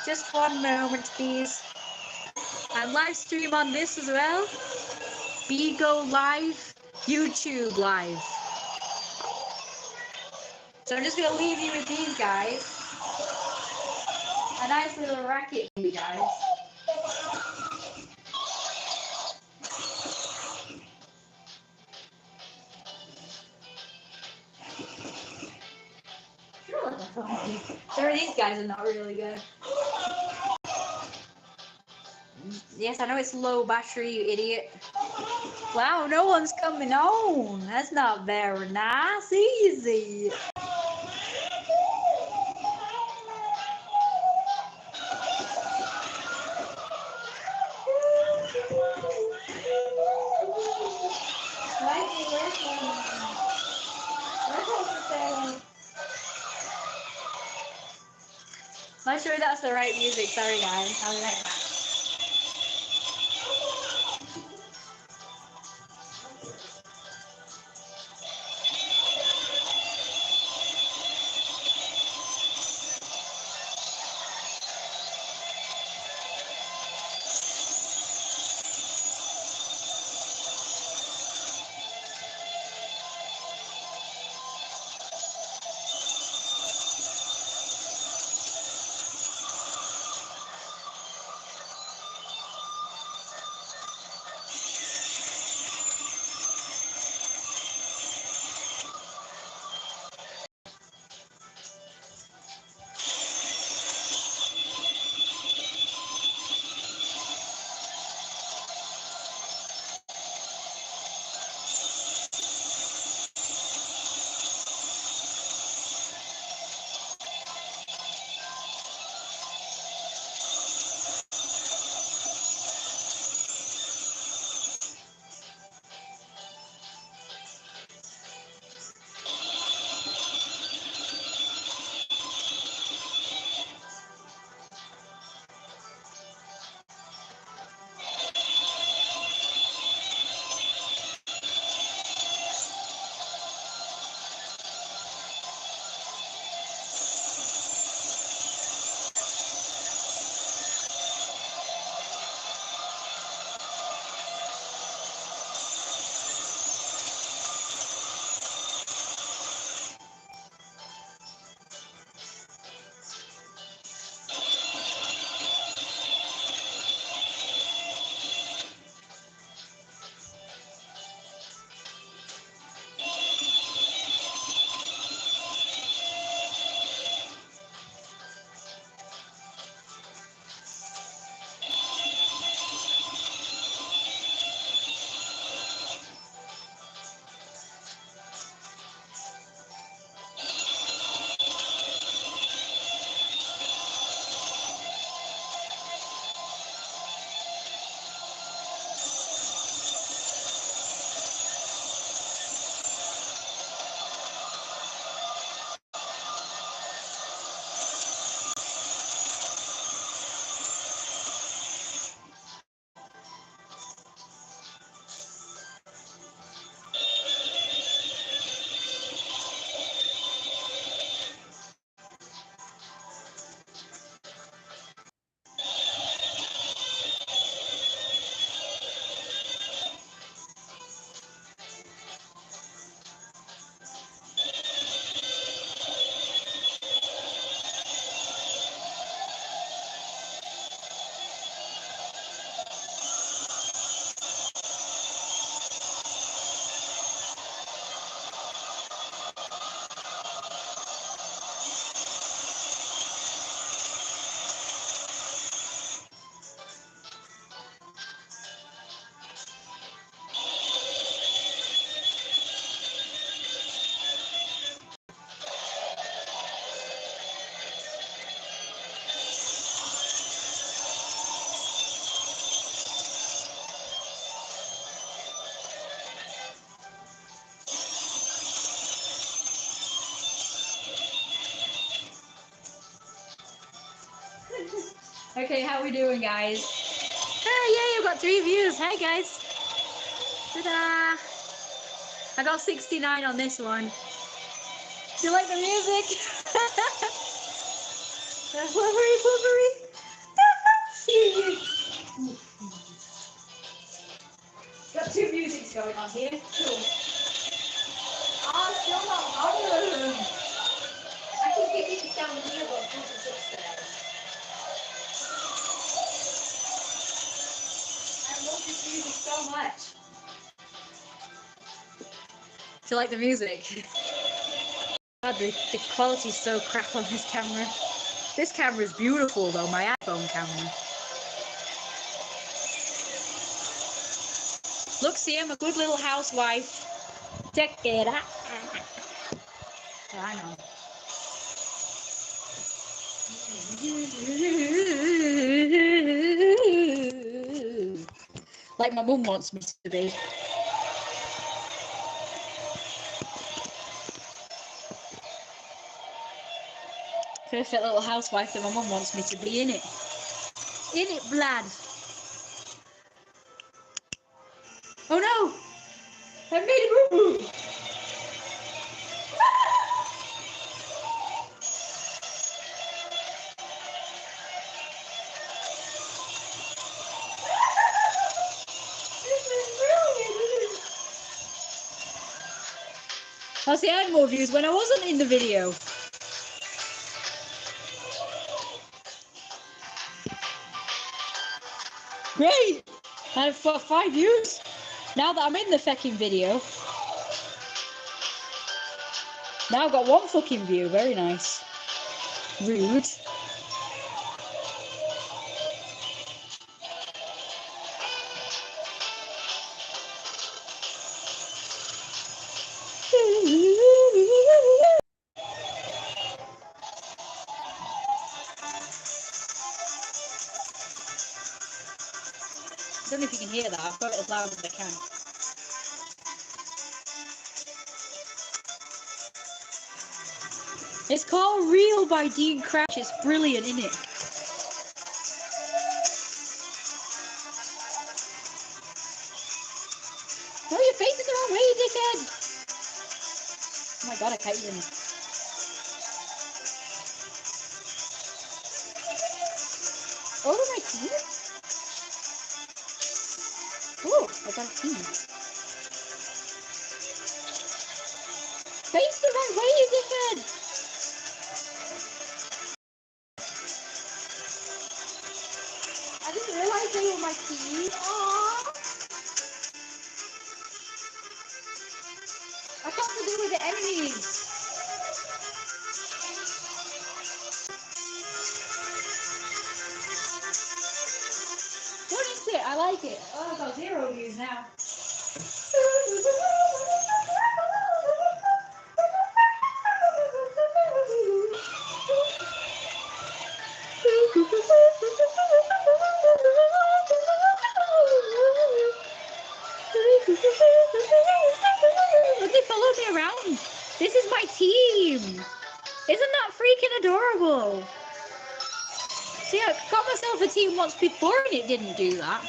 just one moment, please. And live stream on this as well. Bigo Live, YouTube Live. So I'm just gonna leave you with these guys. A nice little racket for you guys. Sorry, these guys are not really good. Yes, I know it's low battery, you idiot. Wow, no one's coming on. That's not very nice. Easy. Not sure that's the right music. Sorry, guys. I'll be right back. Okay, how we doing, guys? Oh, yay, I've got 3 views. Hey, guys. Ta-da! I got 69 on this one. Do you like the music? Flubbery, flubbery. Got two musics going on here. Cool. Oh, still not home. I can keep it down here, but it's upstairs. I love this music so much. Do you like the music? God, the quality's so crap on this camera. This camera is beautiful though, my iPhone camera. Look, see, I'm a good little housewife. Check it out. I know. Like my mum wants me to be. Perfect little housewife that my mum wants me to be, in it. In it, blood. Oh no! I made a boo-boo! I see, I had more views when I wasn't in the video. Great! I have 5 views. Now that I'm in the fucking video. Now I've got 1 fucking view. Very nice. Rude. I don't know if you can hear that. I've got it as loud as I can. It's called Real by Dean Crouch. It's brilliant, isn't it? No, your face is the wrong way, you dickhead! Oh my god, I can't even... Oh, my teeth? Oh, I got a teeth. Face the wrong way, you dickhead! I didn't realize they were my teeth. Aww! I thought they were the enemies. What is it? I like it. Oh, I've got 0 views now. They followed me around. This is my team. Isn't that freaking adorable? See, I got myself a team once before and it didn't do that.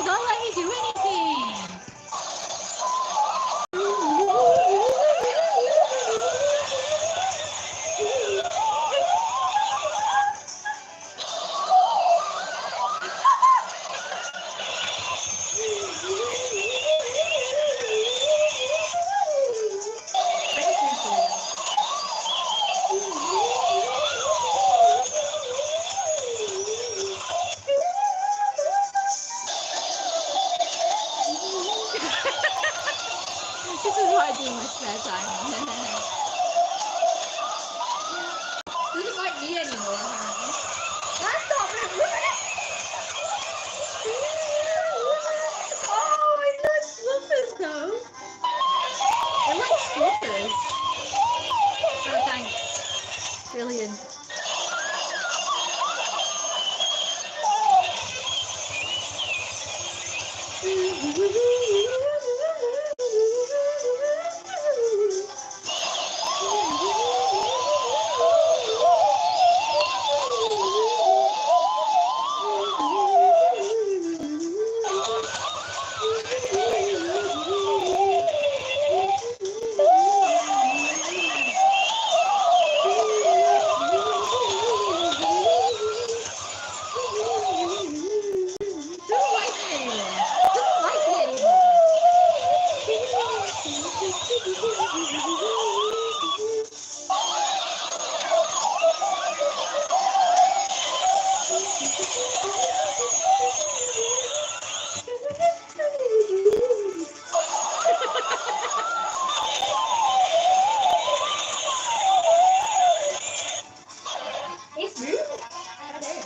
Don't let me do anything. This is what I do in my spare time. Doesn't like me anymore, apparently. That's not rude. Oh, I love fluffers though. I like fluffers. Oh, thanks. Brilliant. It's rude. How dare you?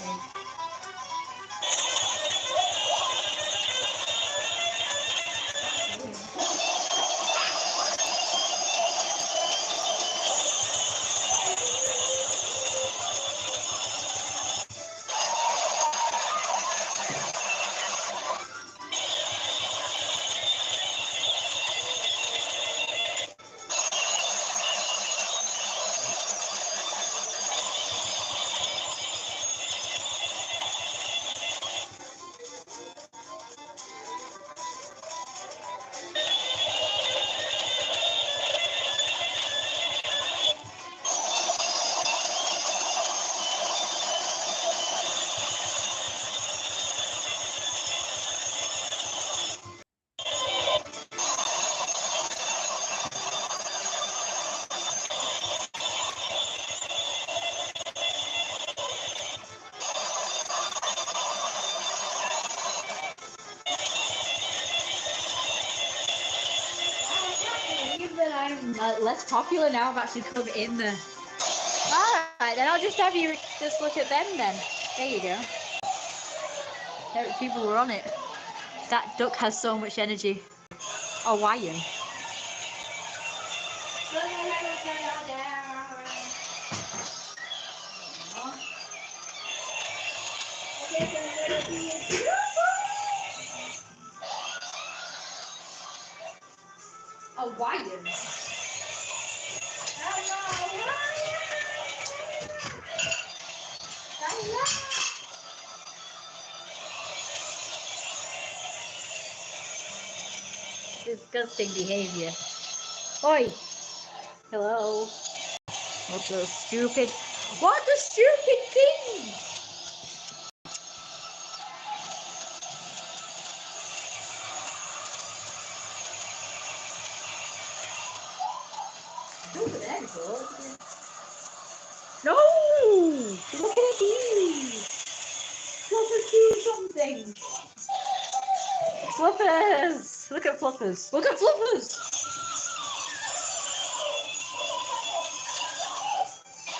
That I'm less popular now. I've actually come in there. Alright, then I'll just have you just look at them then. There you go. People were on it. That duck has so much energy. Hawaiian. Hawaiian. Disgusting behavior. Oi! Hello. What a stupid thing! No! Look at these! Fluffers do something! Fluffers! Look at Fluffers! Look at Fluffers!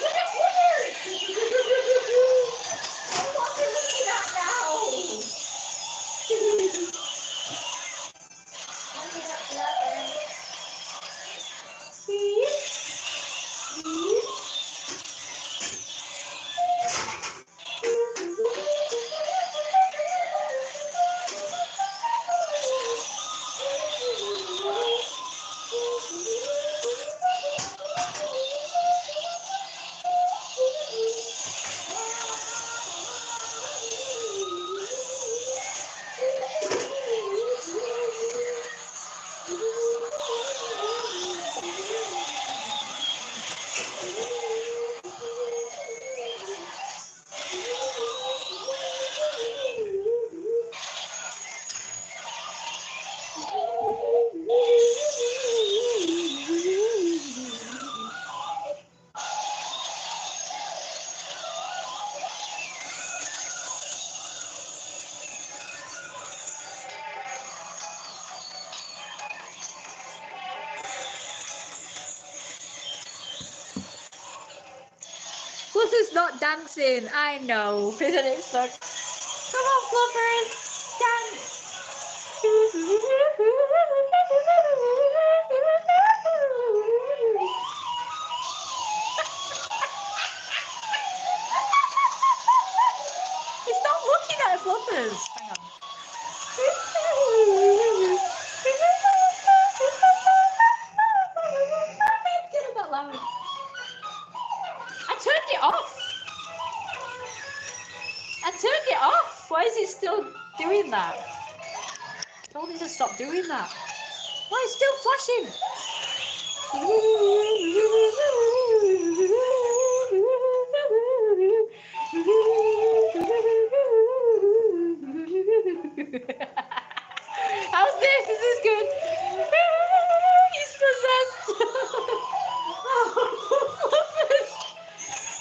Look at Fluffers! What are we looking at now? Look at Fluffers! See? See? Fluffer's not dancing, I know. Isn't it suck? Come on, Fluffers, dance! It's not looking at Fluffers. Hang on. Get it that loud. I turned it off. I turned it off. Why is it still doing that? I told it to stop doing that. Why is it still flashing? How's this? Is this good? He's possessed.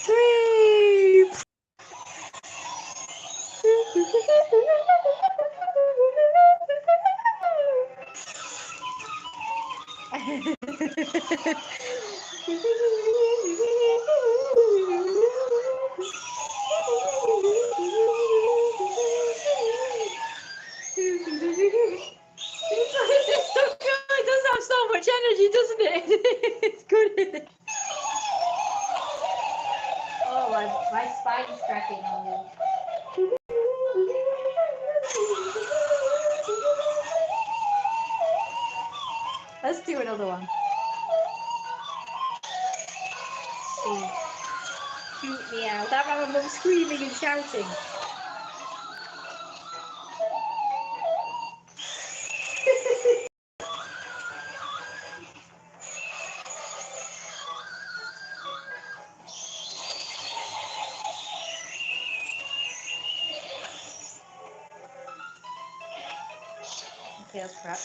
Three. It's so good. It does have so much energy, doesn't it? It's good. Oh, my spine's cracking on me. Let's do another one. See. Cute meow. That my mum screaming and shouting. Okay, that's crap.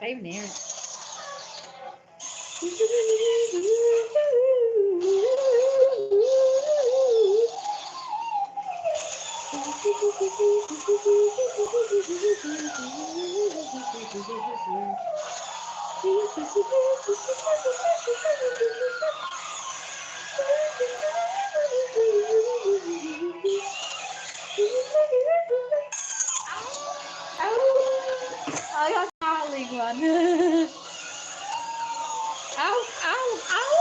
Can't even hear it. I got howling one. Ow, ow, ow!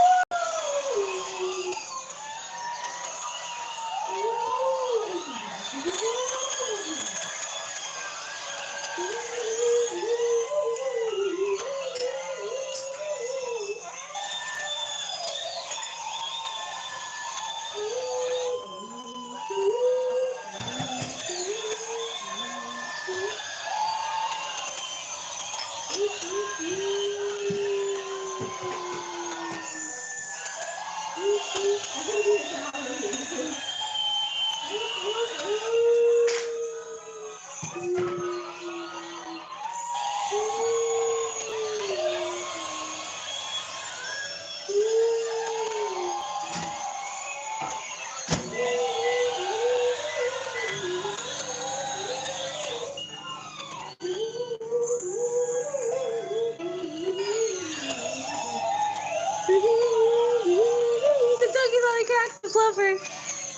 The doggy lollycracker fluffer.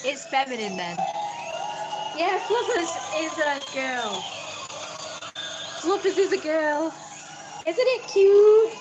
It's feminine then. Yeah, Fluffers is a girl. Fluffers is a girl. Isn't it cute?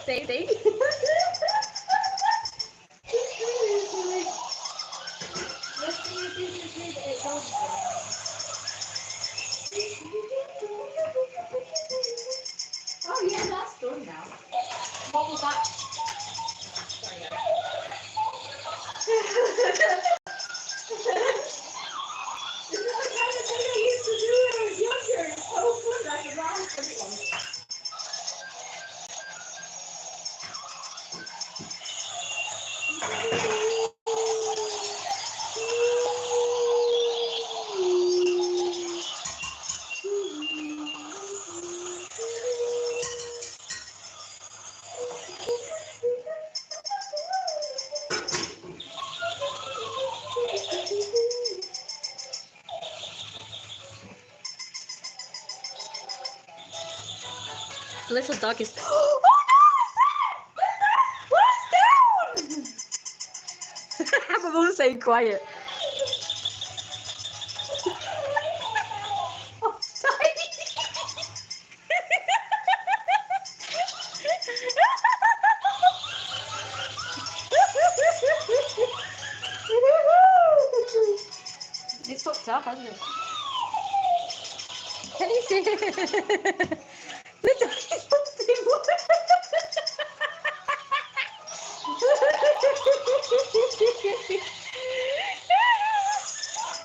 Same thing. Oh yeah, that's done now. What was that? Sorry, guys. This is the kind of thing I used to do when I was younger. It's so fun. I could run everyone. Little dog is. Oh no! What's down? My mum's saying quiet. Oh, sorry. It's fucked up, hasn't it? Can you see? The dog is something.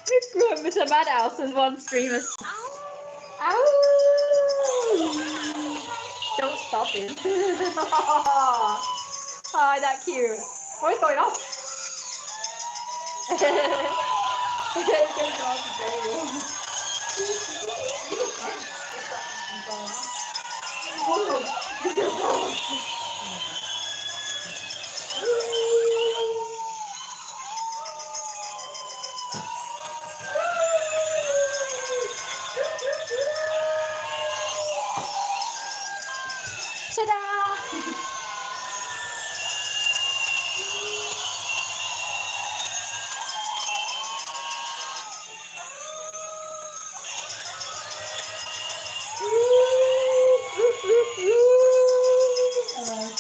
We grew up with a madhouse and one screamer. Ow! Don't stop him. Oh, that cute. What is going on? Ta-da!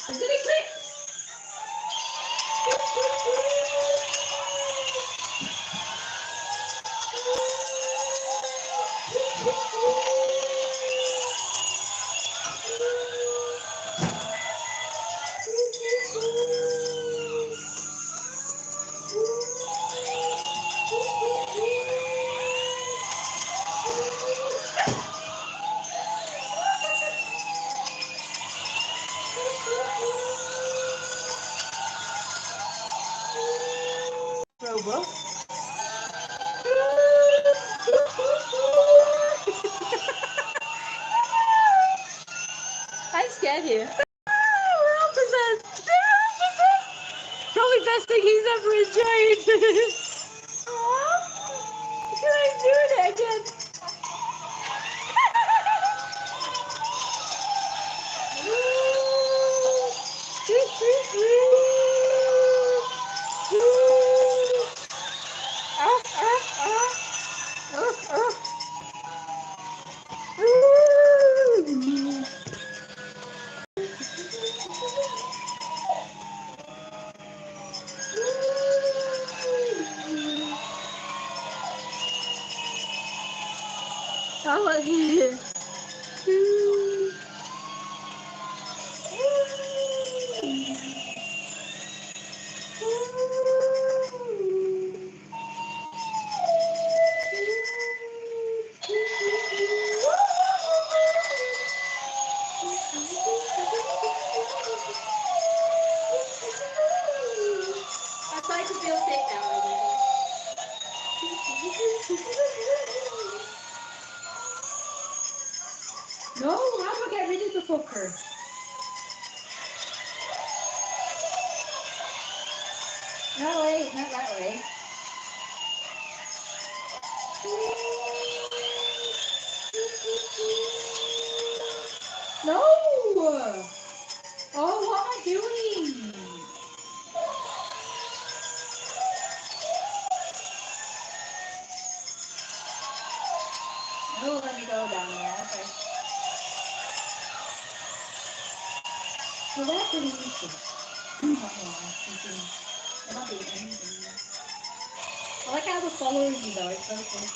Did it click? scared you. We're opposites. We're opposites. Probably best thing he's ever enjoyed. He's doing it again. I'm starting to feel sick now. No, how do I get rid of the fucker? No way, not that way. No! Oh, what am I doing? Oh, let me go down there. Okay. So that's really easy. I like how the following you though, it's so cool.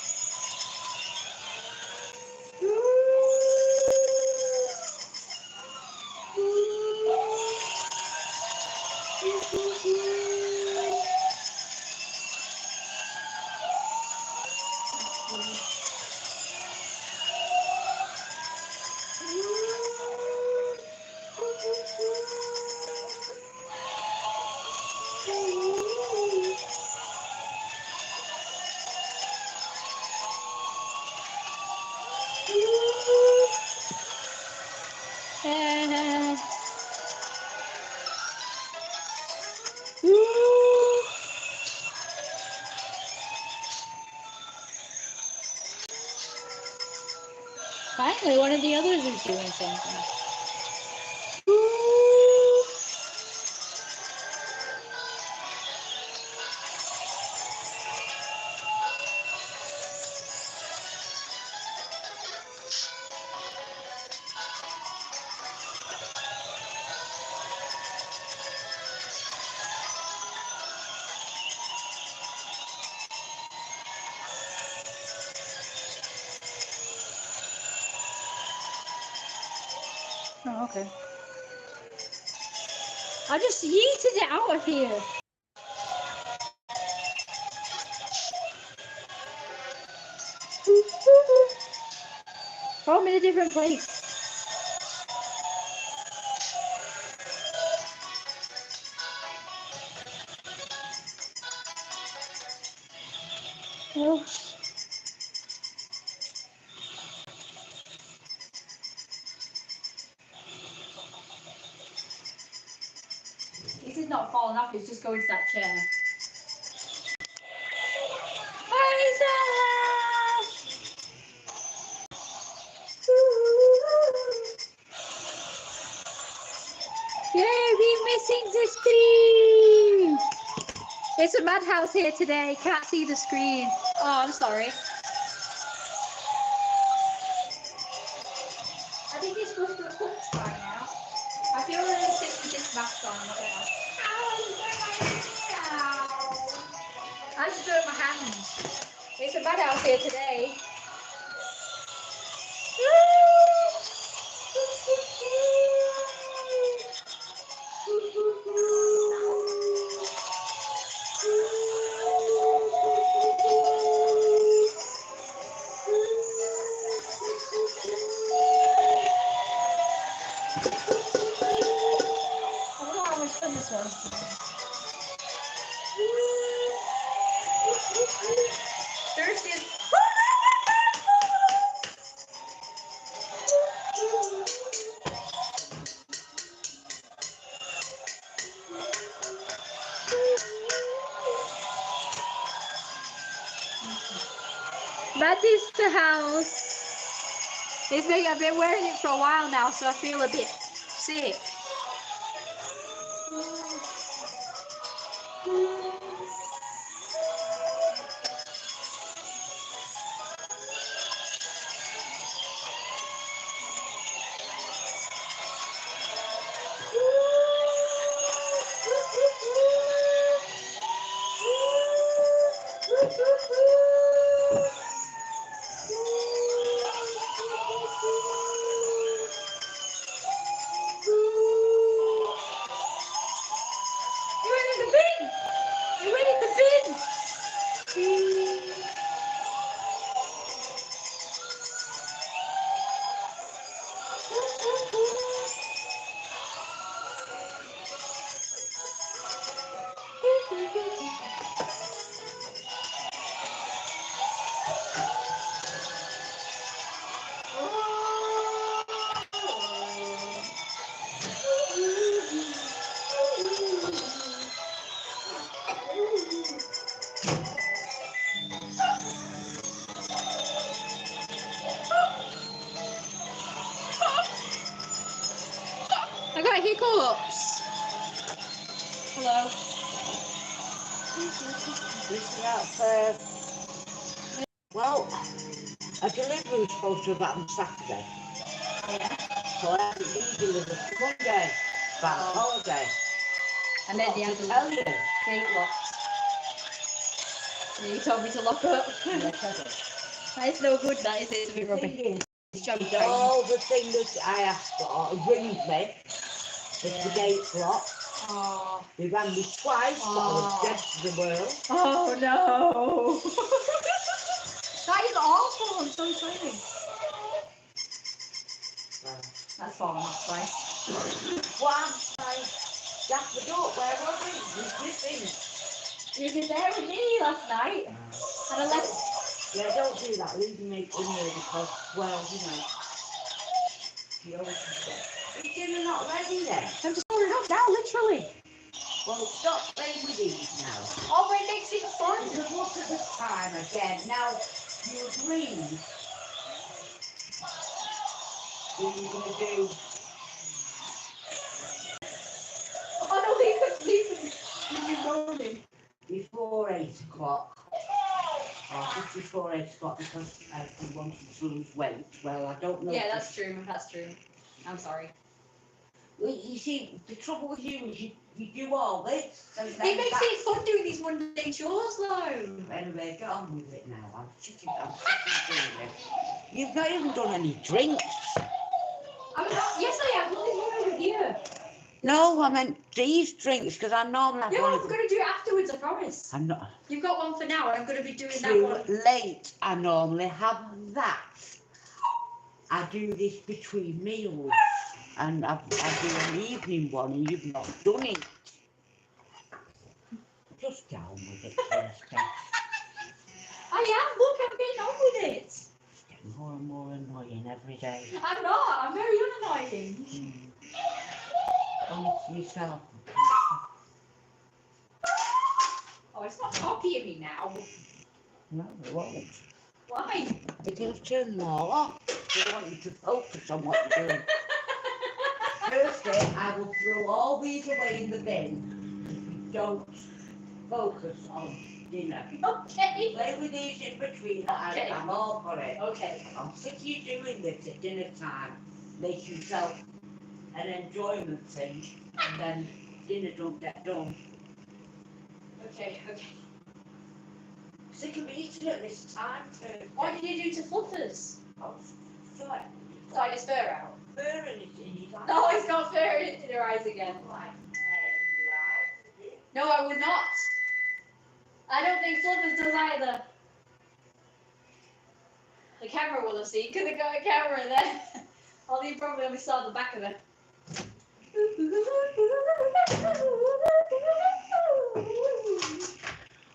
Finally, one of the others is doing something. Oh, okay. I just yeeted it out of here. Oh, I'm in a different place. Oh. This is not falling off, it's just going to that chair. Yay, we're missing the screen! It's a madhouse here today, can't see the screen. Oh, I'm sorry. I think it's supposed to have cooked by now. I feel really sick with this mask on, I'm not gonna. I just hurt my hands. It's a madhouse here today. I don't know how much fun this was. Thursday. Madness to house. I've been wearing it for a while now, so I feel a bit sick. I got hiccups. Hello. This is out well, a delivery was supposed to have happened Saturday. Yeah. So I had it delivered Monday, back holiday. And then the to other tell you. gate locked. You told me to lock up. Yes, I did. That is no good, that is it, to be The rubbish. thing It's job is, trained. all the thing that I asked for rings me if the gate's locked. Oh. They rang me twice, but I was dead to the world. Oh no. That is awful, I'm so sorry. That's fine, that's nice. One night, Jack the door, where was he? He's missing. You were there with me last night. And I left. Yeah, don't do that. Leave me in here because, well, you know, you always say, is dinner not ready then? I'm just ordering up now, literally. Well, stop playing with these now. Oh, but it makes it fun. Because look at the time again. Now, you agreed. What are you going to do? Oh no, leave me moaning. Before 8 o'clock. Or just before 8 o'clock because I wanted to lose weight. Well, I don't know. Yeah, that's true, that's true. I'm sorry. Well, you see, the trouble with you is you do all this. So It makes it fun doing these mundane chores though. Anyway, get on with it now. I'm sick of doing it. You've not even done any drinks. I'm not, yes I have, look, there's one over here. No, I meant these drinks because I normally have No, one. I'm going to do it afterwards, I promise. I'm not. You've got one for now, and I'm going to be doing that Too one. late. I normally have that. I do this between meals. And I do an evening one and you've not done it. Just get on with it, Kirsty. I am, look, I'm getting on with it. It's getting more and more annoying every day. I'm not, I'm very unannoying. Only to yourself. Oh, it's not copying me now. No, it won't. Why? It'll turn them all off. They want you to focus on what you're doing. Thursday, I will throw all these away in the bin if you don't focus on dinner. Okay. Play with these in between, Okay. I'm all for it. Okay. I'm sick of you doing this at dinner time. Make yourself an enjoyment thing, and then dinner don't get done. Okay, okay. Sick of eating at this time, Thursday. What did you do to Fluffers? Oh, sorry. Sorry, his fur out. Fur in his eyes. No, he's got fur in her eyes again. No, I would not. I don't think Fluffers does either. The camera will have seen, because they got a camera there. Although you probably only saw the back of it.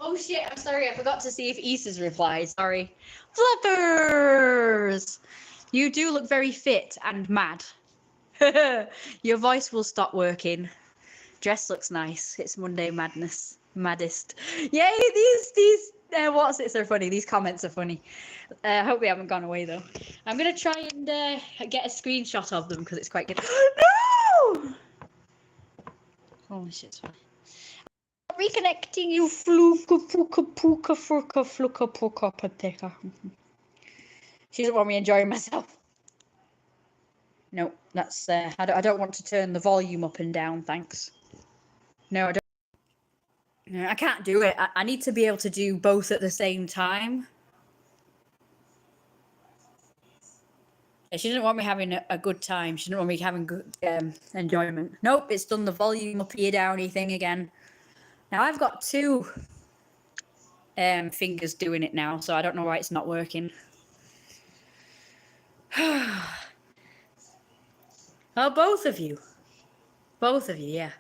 Oh shit, I'm sorry, I forgot to see if Issa's replied, sorry. Fluffers! You do look very fit and mad. Your voice will stop working. Dress looks nice. It's Monday madness. Maddest. Yay, What's it so funny? These comments are funny. I hope they haven't gone away though. I'm gonna try and get a screenshot of them because it's quite good. No! Holy shit! Reconnecting you, fluka puka puka furka fluka puka pateka. She doesn't want me enjoying myself. No, that's I don't want to turn the volume up and down. Thanks. No, I don't. No, I can't do it. I need to be able to do both at the same time. Yeah, she doesn't want me having a good time. She doesn't want me having good enjoyment. Nope, it's done the volume up here downy thing again. Now I've got two fingers doing it now, so I don't know why it's not working. Oh, both of you. Both of you, yeah.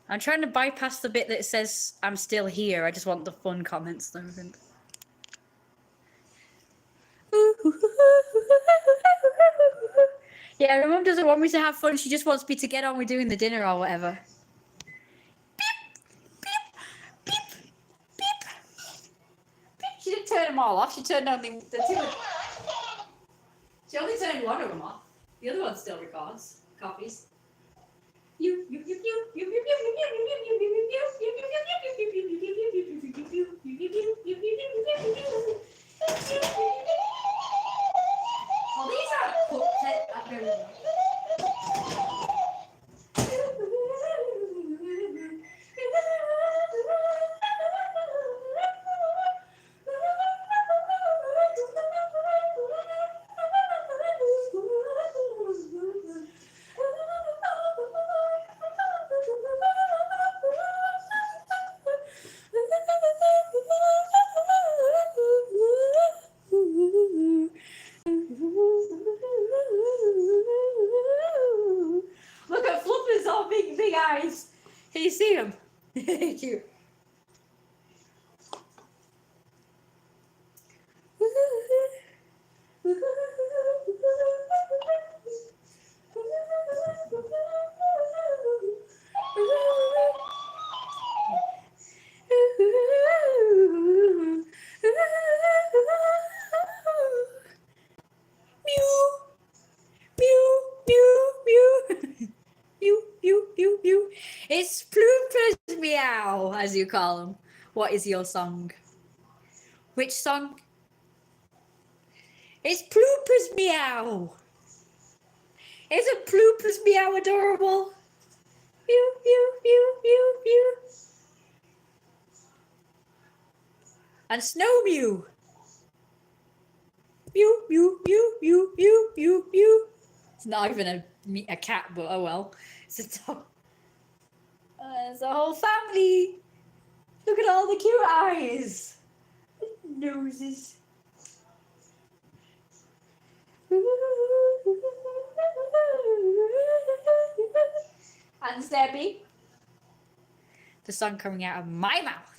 I'm trying to bypass the bit that says I'm still here. I just want the fun comments and everything. Yeah, my mum doesn't want me to have fun. She just wants me to get on with doing the dinner or whatever. Beep, beep, beep, beep, beep. She didn't turn them all off. She turned only the two. She only turned one of them off. The other one still records, copies. Well, these are cooked. Look at Fluffer's all big eyes. Can you see him? Cute. It's Plooper's meow, as you call them. What is your song? Which song? It's Plooper's meow. Isn't Plooper's meow adorable? Mew, mew, mew, mew, mew. And Snow Mew. Mew, mew, mew, mew, mew, mew, mew. It's not even a cat, but oh well. It's a dog. It's a whole family. Look at all the cute eyes. Noses. And Zebby. The song coming out of my mouth.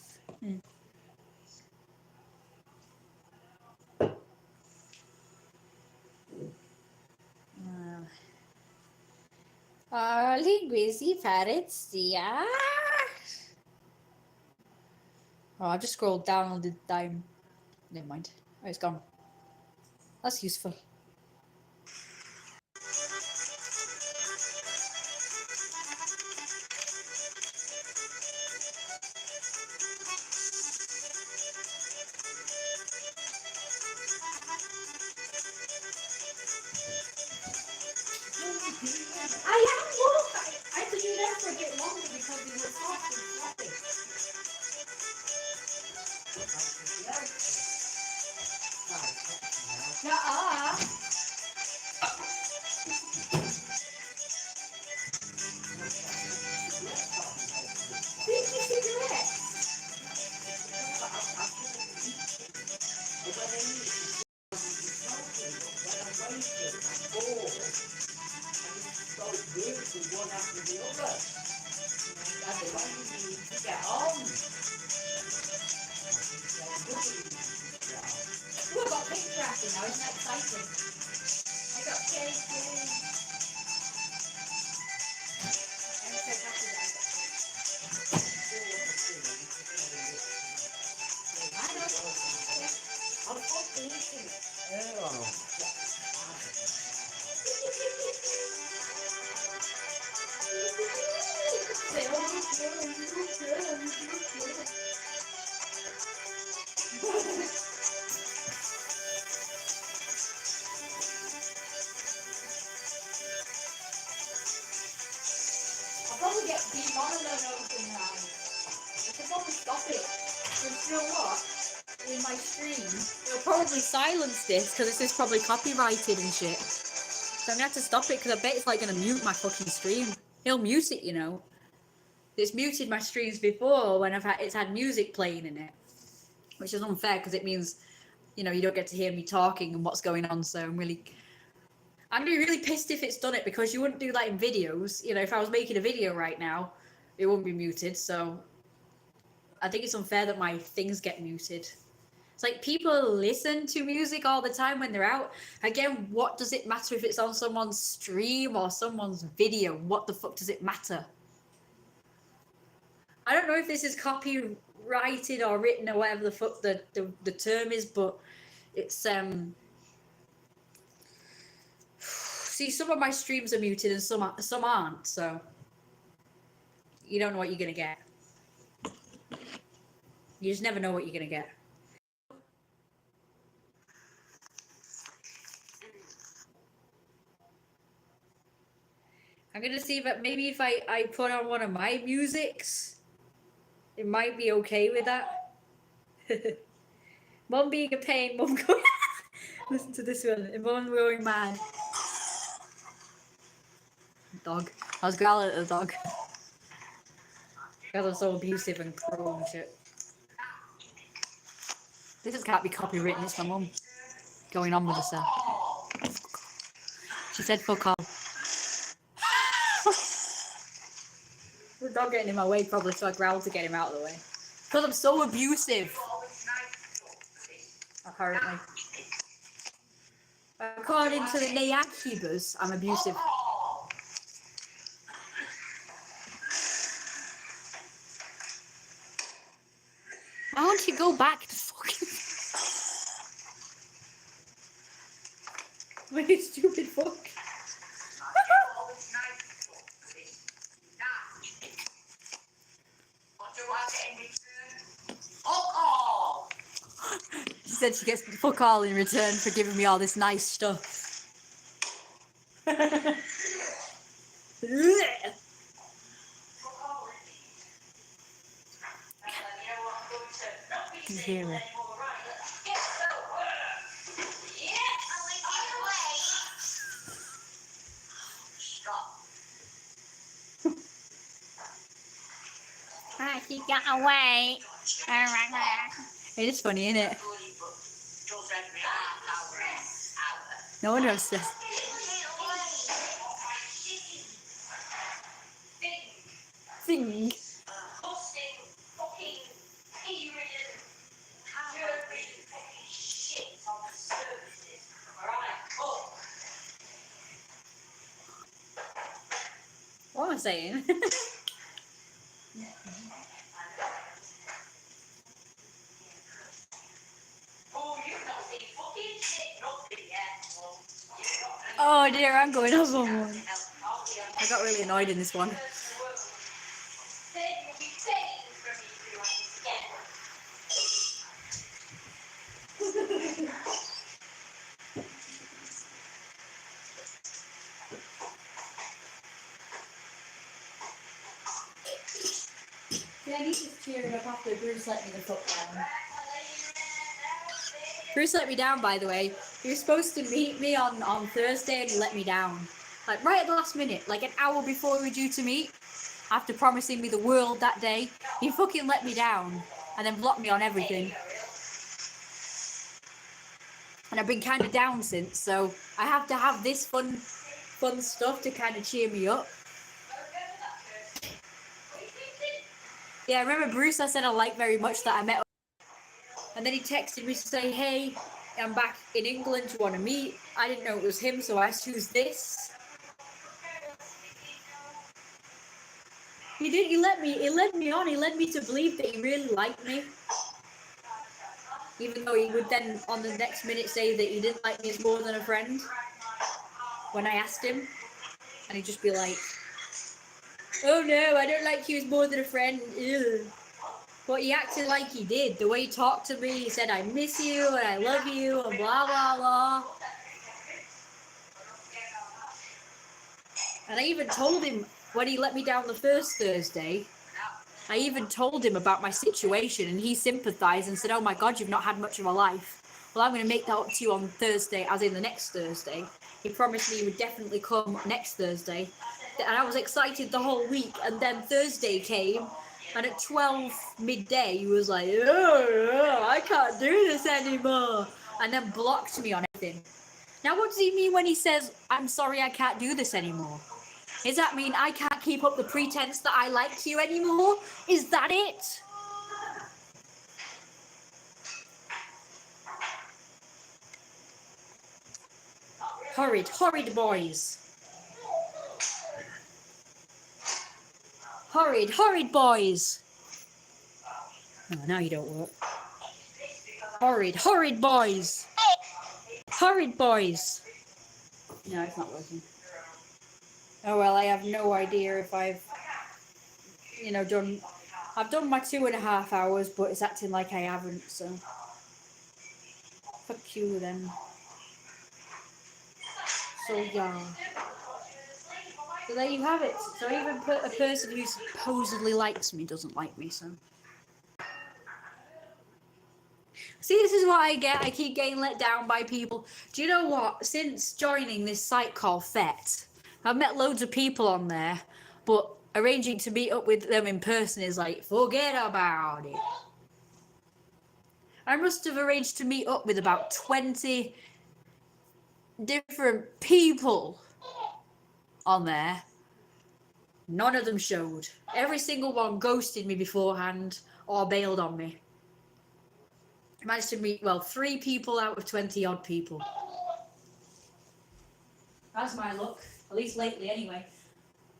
Linguisi parrots, yeah. Oh, I've just scrolled down on the dime. Never mind. Oh, it's gone. That's useful. I had to do that for a bit longer because it was soft and fluffy. Stinky cigarettes. One after the other. That's the one you need to get on. Ooh, I got picture after now, isn't that exciting? I got cake, yay. I'm so happy that I got cake. get demonetized now. I should probably stop it. Because you know what? In my stream, it'll probably silence this because this is probably copyrighted and shit. So I'm gonna have to stop it because I bet it's like gonna mute my fucking stream. He'll mute it, you know. It's muted my streams before when it's had music playing in it, which is unfair because it means, you know, you don't get to hear me talking and what's going on. So I'm gonna be really pissed if it's done it, because you wouldn't do that in videos. You know, if I was making a video right now, it wouldn't be muted. So I think it's unfair that my things get muted. It's like people listen to music all the time when they're out. Again, what does it matter if it's on someone's stream or someone's video? What the fuck does it matter? I don't know if this is copyrighted or written or whatever the fuck the term is, but it's see, some of my streams are muted and some aren't, so you don't know what you're gonna get. You just never know what you're gonna get. I'm gonna see if maybe if I put on one of my musics, it might be okay with that. Mum being a pain, Mum going. Listen to this one. Mum going mad. Dog. I was growling at the dog. Because I'm so abusive and cruel and shit. This just can't be copywritten. It's my mum going on with herself. She said fuck off. The dog getting in my way probably, so I growled to get him out of the way. Because I'm so abusive. Apparently. According to the Nayakibas, I'm abusive. Why don't you go back to fucking... What you stupid fuck? She said she gets fuck all in return for giving me all this nice stuff. You can hear it. She got away. It is funny, isn't it? No one knows this. Sing. What am I saying? Oh dear, I'm going off on one. I got really annoyed in this one. Yeah, I need to cheer it up after Bruce let me the fuck down. Bruce let me down, by the way. He was supposed to meet me on Thursday and he let me down. Like, right at the last minute, like an hour before we were due to meet, after promising me the world that day, he fucking let me down and then blocked me on everything. And I've been kind of down since, so I have to have this fun stuff to kind of cheer me up. Yeah, I remember Bruce, I said I like very much that I met him. And then he texted me to say, hey, I'm back in England, do you want to meet? I didn't know it was him, so I asked, who's this? He did, he led me on, he led me to believe that he really liked me. Even though he would then, on the next minute, say that he didn't like me as more than a friend. When I asked him. And he'd just be like, oh no, I don't like you as more than a friend. Ew. But he acted like he did. The way he talked to me, he said, I miss you and I love you and blah, blah, blah. And I even told him when he let me down the first Thursday, I even told him about my situation, and he sympathised and said, "Oh my God, you've not had much of a life. Well, I'm going to make that up to you on Thursday, as in the next Thursday." He promised me he would definitely come next Thursday, and I was excited the whole week. And then Thursday came, and at 12 midday, he was like, "Oh, I can't do this anymore," and then blocked me on everything. Now, what does he mean when he says, "I'm sorry, I can't do this anymore"? Does that mean I can't keep up the pretense that I like you anymore? Is that it? Horrid boys. Horrid boys. Oh, now you don't work. Horrid boys. Horrid boys. No, it's not working. Oh well, I have no idea if I've, I've done my 2.5 hours, but it's acting like I haven't, so. Fuck you then. So yeah. So there you have it. So even a person who supposedly likes me doesn't like me, so. See, this is what I get. I keep getting let down by people. Do you know what? Since joining this site called FET, I've met loads of people on there, but arranging to meet up with them in person is like, forget about it. I must have arranged to meet up with about 20 different people on there. None of them showed. Every single one ghosted me beforehand or bailed on me. I managed to meet, 3 people out of 20 odd people. That's my luck, at least lately anyway.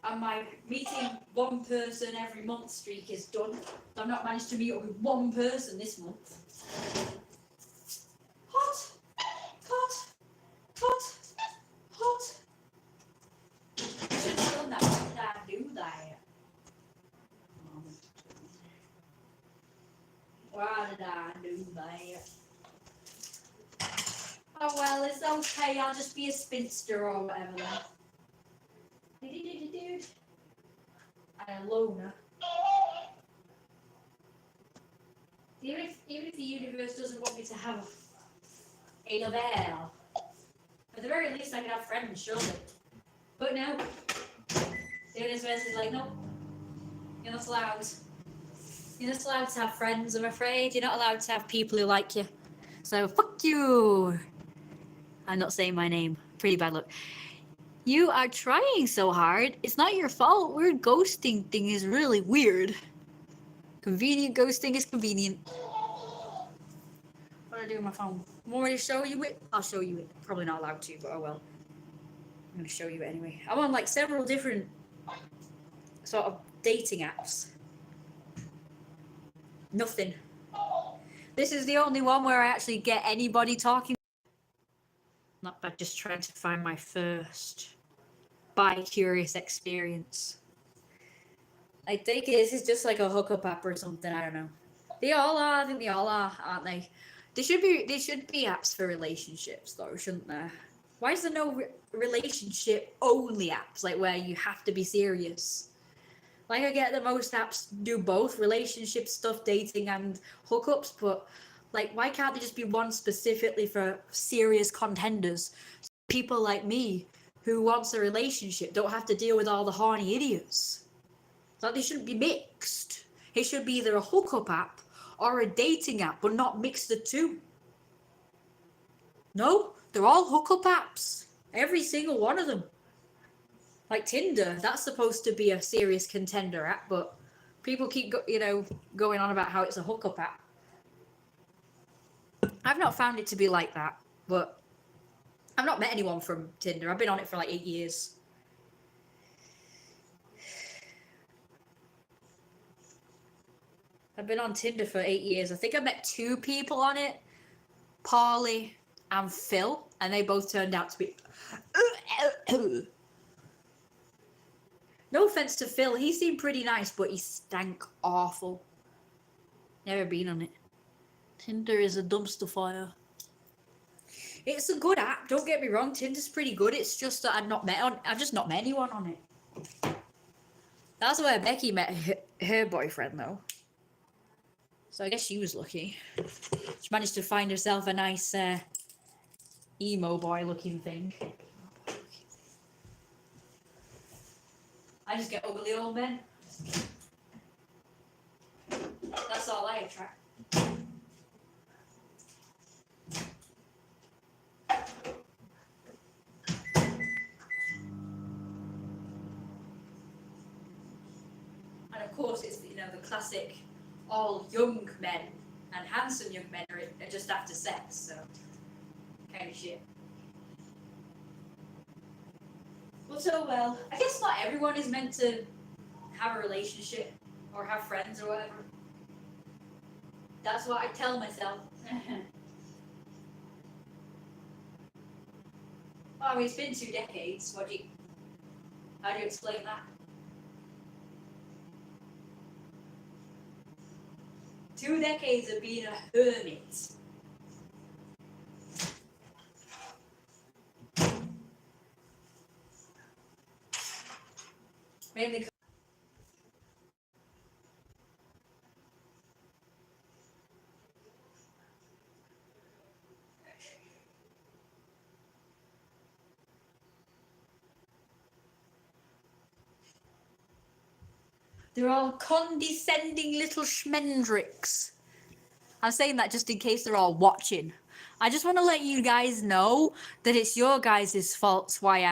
And my meeting one person every month streak is done. I've not managed to meet up with one person this month. Hot! I should have done that. Why did I do that? Why did I do that? Oh well, it's okay. I'll just be a spinster or whatever then. And a loner. Even if the universe doesn't want me to have a lover, at the very least I can have friends, surely. But no, the universe is like, no, you're not allowed. You're not allowed to have friends, I'm afraid. You're not allowed to have people who like you. So, fuck you. I'm not saying my name. Pretty bad luck. You are trying so hard. It's not your fault. Weird ghosting thing is really weird. Convenient ghosting is convenient. What do I do with my phone? Want me to show you it? I'll show you it. Probably not allowed to, but oh well. I'm going to show you it anyway. I'm on like several different sort of dating apps. Nothing. This is the only one where I actually get anybody talking. Not by just trying to find my first bi-curious experience. I think this is just like a hookup app or something. I don't know. They all are. I think they all are, aren't they? They should be apps for relationships, though, shouldn't there? Why is there no relationship only apps, like where you have to be serious? Like, I get that most apps do both relationship stuff, dating and hookups, but like, why can't there just be one specifically for serious contenders? So people like me who wants a relationship don't have to deal with all the horny idiots. Like, they shouldn't be mixed. It should be either a hookup app or a dating app, but not mix the two. No, they're all hookup apps. Every single one of them. Like Tinder, that's supposed to be a serious contender app, but people keep going on about how it's a hookup app. I've not found it to be like that, but I've not met anyone from Tinder. I've been on it for like 8 years. I've been on Tinder for 8 years. I think I met 2 people on it, Polly and Phil, and they both turned out to be... No offense to Phil, he seemed pretty nice, but he stank awful. Never been on it. Tinder is a dumpster fire. It's a good app, don't get me wrong. Tinder's pretty good. It's just that I've just not met anyone on it. That's where Becky met her boyfriend, though. So I guess she was lucky. She managed to find herself a nice emo boy looking thing. I just get ugly old men. That's all I attract. And of course, it's the classic, all young men and handsome young men are just after sex, so kind of shit. But oh well, I guess not everyone is meant to have a relationship or have friends or whatever. That's what I tell myself. Well, I mean, it's been 2 decades. How do you explain that? 2 decades of being a hermit. Mainly. They're all condescending little schmendricks. I'm saying that just in case they're all watching. I just want to let you guys know that it's your guys' faults why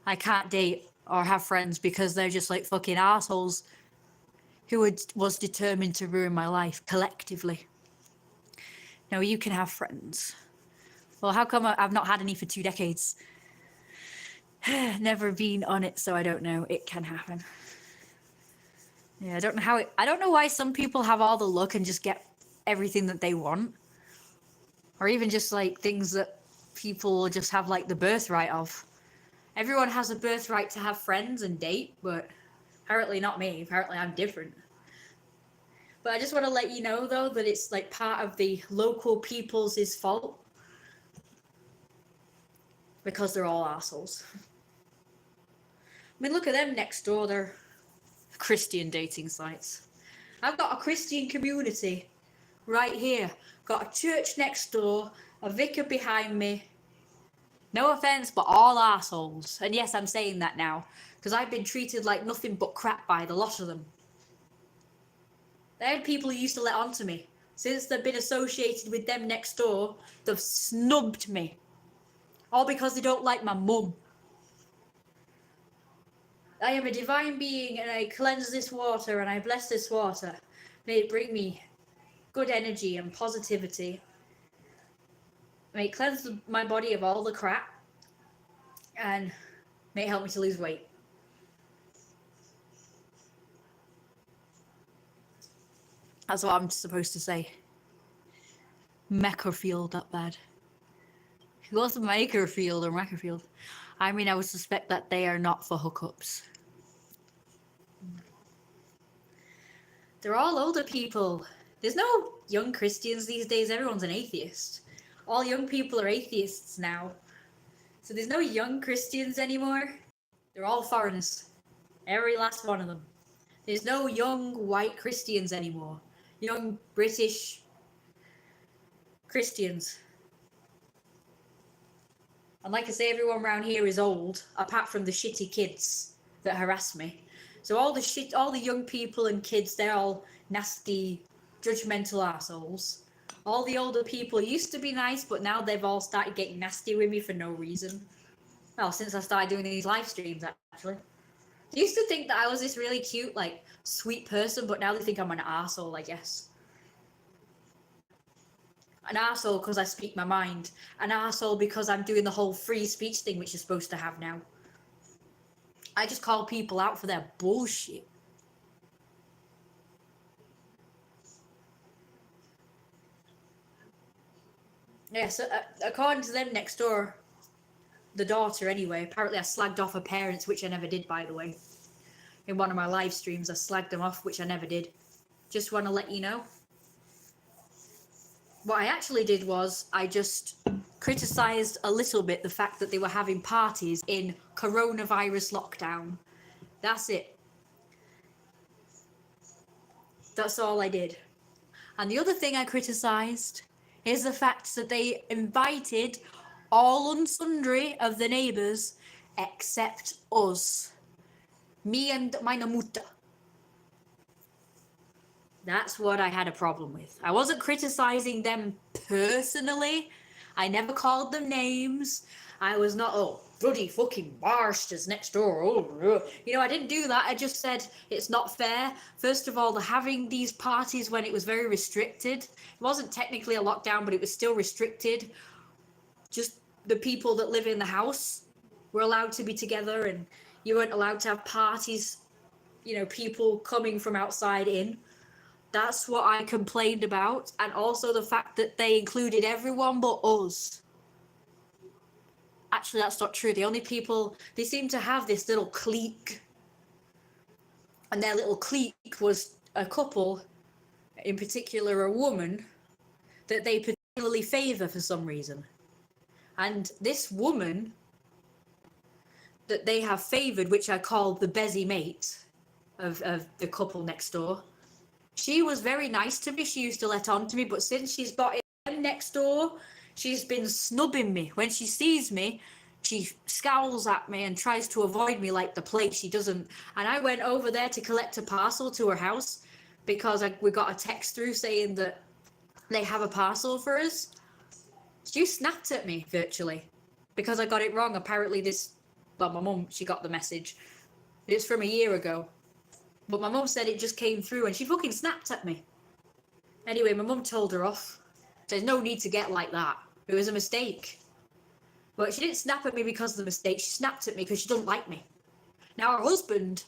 I can't date or have friends, because they're just like fucking assholes who was determined to ruin my life collectively. No, you can have friends. Well, how come I've not had any for 2 decades? Never been on it, so I don't know. It can happen. Yeah, I don't know why some people have all the luck and just get everything that they want. Or even just like things that people just have like the birthright of. Everyone has a birthright to have friends and date, but apparently not me. Apparently I'm different. But I just want to let you know though that it's like part of the local people's fault. Because they're all assholes. I mean, look at them next door. They're Christian dating sites. I've got a Christian community right here. Got a church next door, a vicar behind me. No offense, but all assholes. And yes, I'm saying that now, because I've been treated like nothing but crap by the lot of them. They had people who used to let on to me. Since they've been associated with them next door, they've snubbed me. All because they don't like my mum. I am a divine being and I cleanse this water and I bless this water. May it bring me good energy and positivity. May it cleanse my body of all the crap. And may it help me to lose weight. That's what I'm supposed to say. Meckerfield, that bad. It wasn't Makerfield or Mackerfield. I mean, I would suspect that they are not for hookups. They're all older people. There's no young Christians these days. Everyone's an atheist. All young people are atheists now. So there's no young Christians anymore. They're all foreigners. Every last one of them. There's no young white Christians anymore. Young British Christians. And like I say, everyone around here is old, apart from the shitty kids that harass me. So all the young people and kids, they're all nasty, judgmental assholes. All the older people used to be nice, but now they've all started getting nasty with me for no reason. Well, since I started doing these live streams, actually. They used to think that I was this really cute, like, sweet person, but now they think I'm an arsehole, I guess. An arsehole because I speak my mind. An arsehole because I'm doing the whole free speech thing, which you're supposed to have now. I just call people out for their bullshit. Yeah, so according to them next door, the daughter anyway, apparently I slagged off her parents, which I never did, by the way. In one of my live streams, I slagged them off, which I never did. Just want to let you know. What I actually did was I just criticised a little bit the fact that they were having parties in coronavirus lockdown. That's it. That's all I did. And the other thing I criticised is the fact that they invited all and sundry of the neighbours except us. Me and my namuta. That's what I had a problem with. I wasn't criticising them personally. I never called them names. I was not, oh, bloody fucking barsters next door. Oh, you know, I didn't do that. I just said it's not fair. First of all, they're having these parties when it was very restricted. It wasn't technically a lockdown, but it was still restricted. Just the people that live in the house were allowed to be together, and you weren't allowed to have parties, you know, people coming from outside in. That's what I complained about, and also the fact that they included everyone but us. Actually, that's not true. The only people, they seem to have this little clique, and their little clique was a couple, in particular a woman, that they particularly favour for some reason. And this woman that they have favoured, which I call the Bezzy mate of the couple next door, she was very nice to me. She used to let on to me, but since she's got in next door, she's been snubbing me. When she sees me, she scowls at me and tries to avoid me like the plague. She doesn't. And I went over there to collect a parcel to her house because we got a text through saying that they have a parcel for us. She snapped at me virtually because I got it wrong. Apparently my mum, she got the message. It's from a year ago. But my mum said it just came through and she fucking snapped at me. Anyway, my mum told her off. There's no need to get like that. It was a mistake. But she didn't snap at me because of the mistake. She snapped at me because she doesn't like me. Now her husband,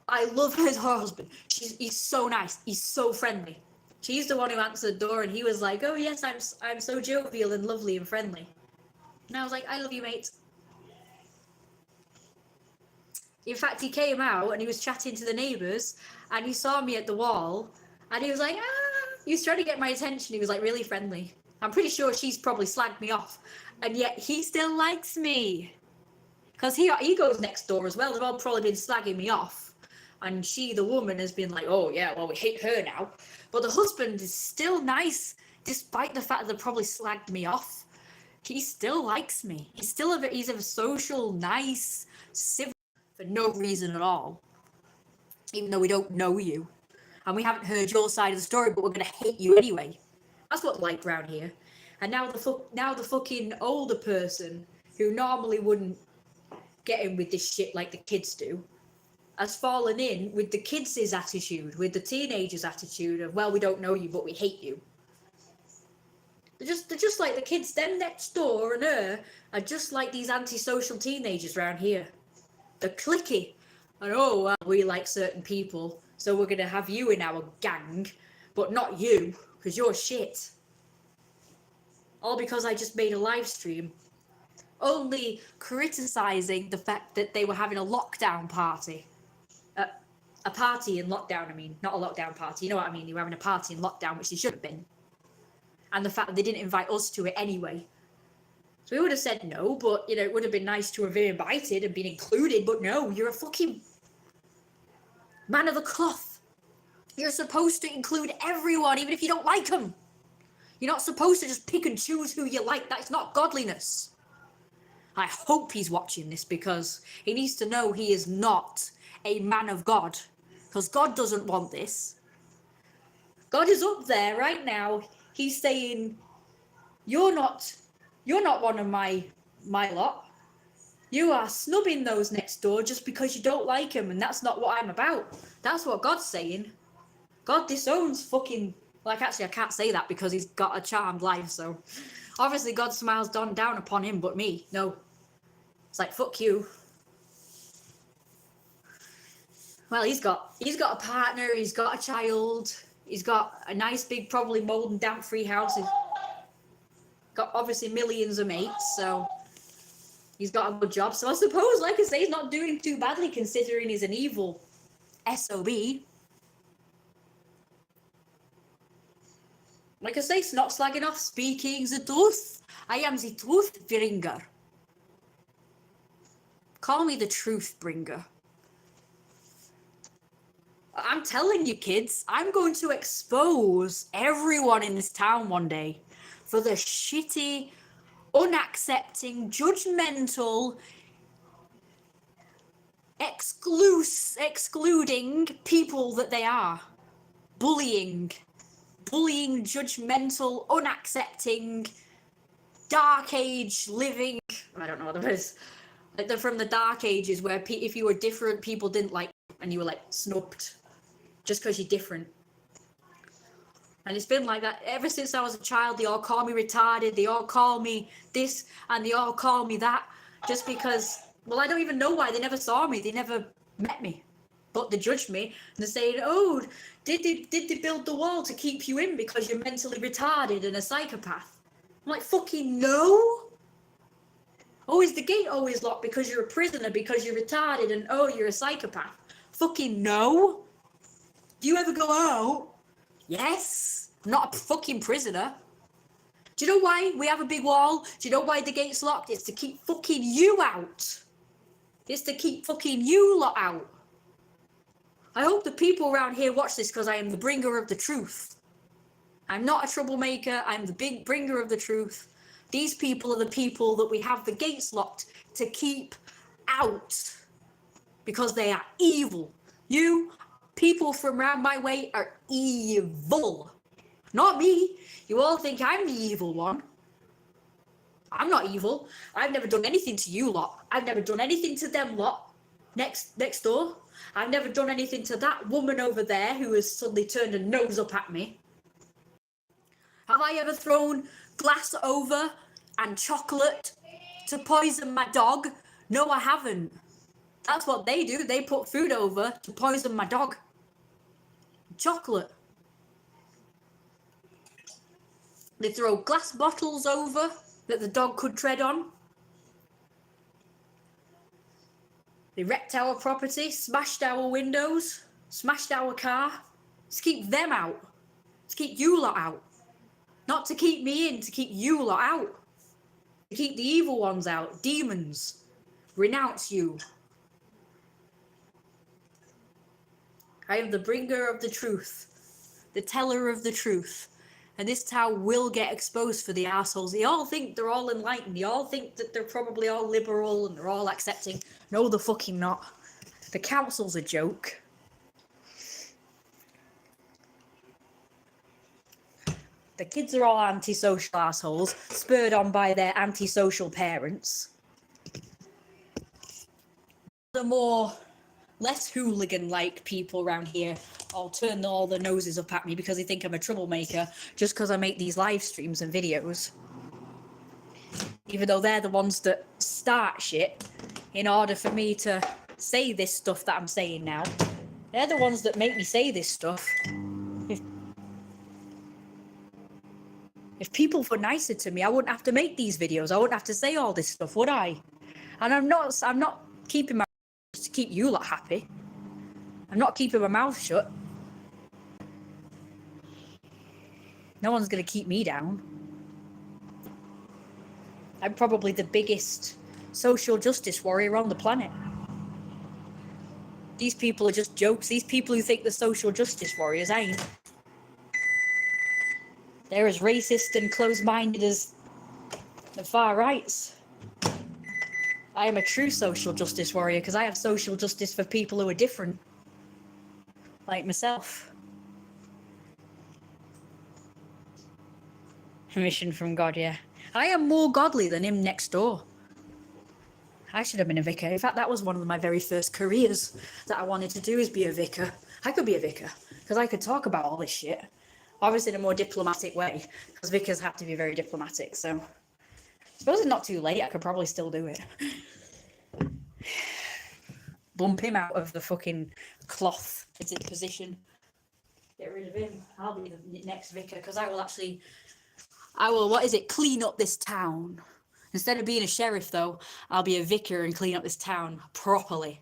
I love her husband. He's so nice. He's so friendly. She's the one who answered the door and he was like, oh yes, I'm so jovial and lovely and friendly. And I was like, I love you, mate. In fact, he came out and he was chatting to the neighbours and he saw me at the wall and he was like, he was trying to get my attention. He was like really friendly. I'm pretty sure she's probably slagged me off and yet he still likes me. Because he goes next door as well. They've all probably been slagging me off. And she, the woman, has been like, oh yeah, well, we hate her now. But the husband is still nice, despite the fact that they probably slagged me off. He still likes me. He's a social, nice, civil, for no reason at all, even though we don't know you and we haven't heard your side of the story, but we're gonna hate you anyway. That's what's like around here. And now the fucking older person who normally wouldn't get in with this shit like the kids do has fallen in with the kids' attitude, with the teenagers' attitude of, well, we don't know you but we hate you. They're just like the kids. Them next door and her are just like these antisocial teenagers around here. They're cliquey, and oh, well, we like certain people, so we're gonna have you in our gang, but not you, because you're shit. All because I just made a live stream, only criticising the fact that they were having a lockdown party. A party in lockdown, I mean, not a lockdown party, you know what I mean, they were having a party in lockdown, which they should have been. And the fact that they didn't invite us to it anyway. So we would have said no, but, you know, it would have been nice to have been invited and been included, but no, you're a fucking man of the cloth. You're supposed to include everyone, even if you don't like them. You're not supposed to just pick and choose who you like. That's not godliness. I hope he's watching this because he needs to know he is not a man of God. Because God doesn't want this. God is up there right now. He's saying, you're not one of my lot. You are snubbing those next door just because you don't like them, and that's not what I'm about. That's what God's saying. God disowns fucking... Like, actually, I can't say that because he's got a charmed life, so... Obviously, God smiles down upon him, but me, no. It's like, fuck you. Well, he's got a partner, he's got a child, he's got a nice big, probably mold and damp free house. He's got obviously millions of mates, so he's got a good job. So I suppose, like I say, he's not doing too badly considering he's an evil SOB. Like I say, it's not slagging off, speaking the truth. I am the truth bringer. Call me the truth bringer. I'm I'm telling you, kids, I'm going to expose everyone in this town one day for the shitty, unaccepting, judgmental, excluding people that they are. Bullying, judgmental, unaccepting, dark age living. I don't know what it is. Like they're from the dark ages where if you were different, people didn't like you and you were like snubbed just because you're different. And it's been like that ever since I was a child. They all call me retarded, they all call me this, and they all call me that, just because, well, I don't even know why. They never saw me, they never met me, but they judged me, and they're saying, oh, did they build the wall to keep you in because you're mentally retarded and a psychopath? I'm like, fucking no. Oh, is the gate always locked because you're a prisoner, because you're retarded, and oh, you're a psychopath? Fucking no. Do you ever go out? Yes. I'm not a fucking prisoner. Do you know why we have a big wall? Do you know why the gate's locked? It's to keep fucking you out. It's to keep fucking you lot out. I hope the people around here watch this, because I am the bringer of the truth. I'm not a troublemaker. I'm the big bringer of the truth. These people are the people that we have the gates locked to keep out, because they are evil. You people from around my way are evil. Not me. You all think I'm the evil one. I'm not evil. I've never done anything to you lot. I've never done anything to them lot next door. I've never done anything to that woman over there who has suddenly turned a nose up at me. Have I ever thrown glass over and chocolate to poison my dog? No, I haven't. That's what they do. They put food over to poison my dog. Chocolate. They throw glass bottles over that the dog could tread on. They wrecked our property, smashed our windows, smashed our car. To keep them out. To keep you lot out. Not to keep me in, to keep you lot out. To keep the evil ones out. Demons. Renounce you. I am the bringer of the truth. The teller of the truth. And this town will get exposed for the assholes. They all think they're all enlightened. They all think that they're probably all liberal and they're all accepting. No, they're fucking not. The council's a joke. The kids are all antisocial assholes, spurred on by their antisocial parents. The less hooligan-like people around here all turn all their noses up at me because they think I'm a troublemaker just because I make these live streams and videos. Even though they're the ones that start shit in order for me to say this stuff that I'm saying now. They're the ones that make me say this stuff. If people were nicer to me, I wouldn't have to make these videos. I wouldn't have to say all this stuff, would I? And I'm not keeping my to keep you lot happy. I'm not keeping my mouth shut. No one's going to keep me down. I'm probably the biggest social justice warrior on the planet. These people are just jokes. These people who think they're social justice warriors ain't. They're as racist and close-minded as the far rights. I am a true social justice warrior because I have social justice for people who are different. Like myself. Mission from God, yeah. I am more godly than him next door. I should have been a vicar. In fact, that was one of my very first careers that I wanted to do, is be a vicar. I could be a vicar because I could talk about all this shit. Obviously in a more diplomatic way, because vicars have to be very diplomatic, so I suppose it's not too late. I could probably still do it. Bump him out of the fucking cloth position. Get rid of him. I'll be the next vicar, because I will, clean up this town. Instead of being a sheriff, though, I'll be a vicar and clean up this town properly.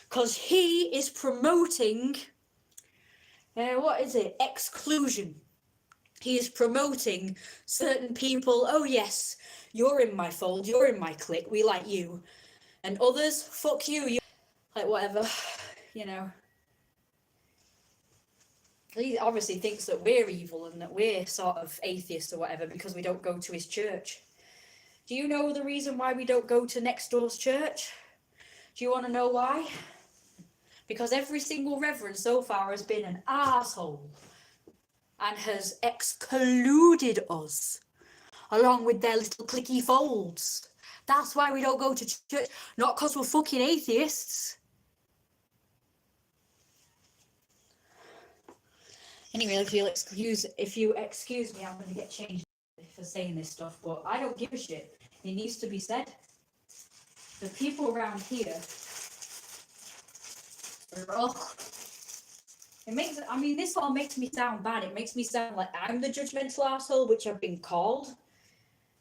Because he is promoting, exclusion. He is promoting certain people. Oh yes, you're in my fold, you're in my clique, we like you. And others, fuck you, like whatever, you know. He obviously thinks that we're evil and that we're sort of atheists or whatever because we don't go to his church. Do you know the reason why we don't go to next door's church? Do you want to know why? Because every single reverend so far has been an arsehole and has excluded us along with their little clicky folds. That's why we don't go to church, not because we're fucking atheists. Anyway, if you excuse me, I'm going to get changed for saying this stuff, but I don't give a shit. It needs to be said. The people around here, this all makes me sound bad. It makes me sound like I'm the judgmental asshole, which I've been called.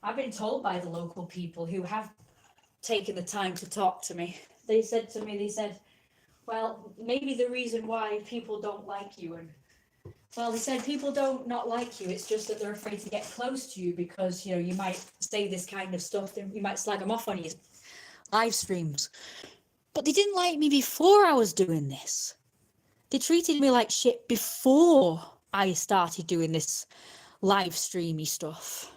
I've been told by the local people who have taken the time to talk to me. They said, well, maybe the reason why people don't like you they said people don't not like you. It's just that they're afraid to get close to you because, you might say this kind of stuff and you might slag them off on your live streams. But they didn't like me before I was doing this. They treated me like shit before I started doing this live streamy stuff.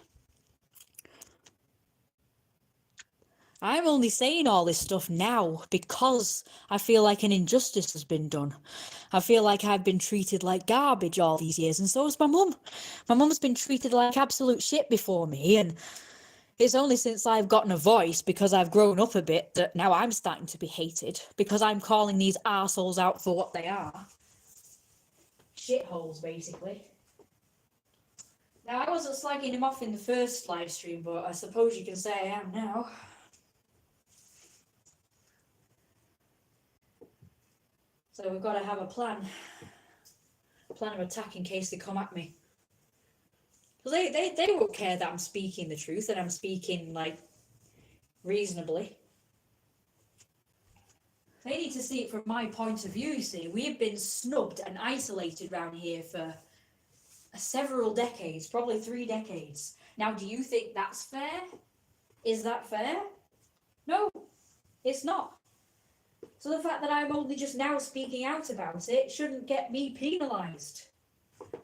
I'm only saying all this stuff now because I feel like an injustice has been done. I feel like I've been treated like garbage all these years, and so has my mum. My mum's been treated like absolute shit before me, and it's only since I've gotten a voice, because I've grown up a bit, that now I'm starting to be hated, because I'm calling these arseholes out for what they are. Shitholes, basically. Now, I wasn't slagging him off in the first live stream, but I suppose you can say I am now. So we've got to have a plan of attack in case they come at me. Because they won't care that I'm speaking the truth and I'm speaking, reasonably. They need to see it from my point of view, you see. We've been snubbed and isolated around here for several decades, probably 3 decades. Now, do you think that's fair? Is that fair? No, it's not. So the fact that I'm only just now speaking out about it shouldn't get me penalised.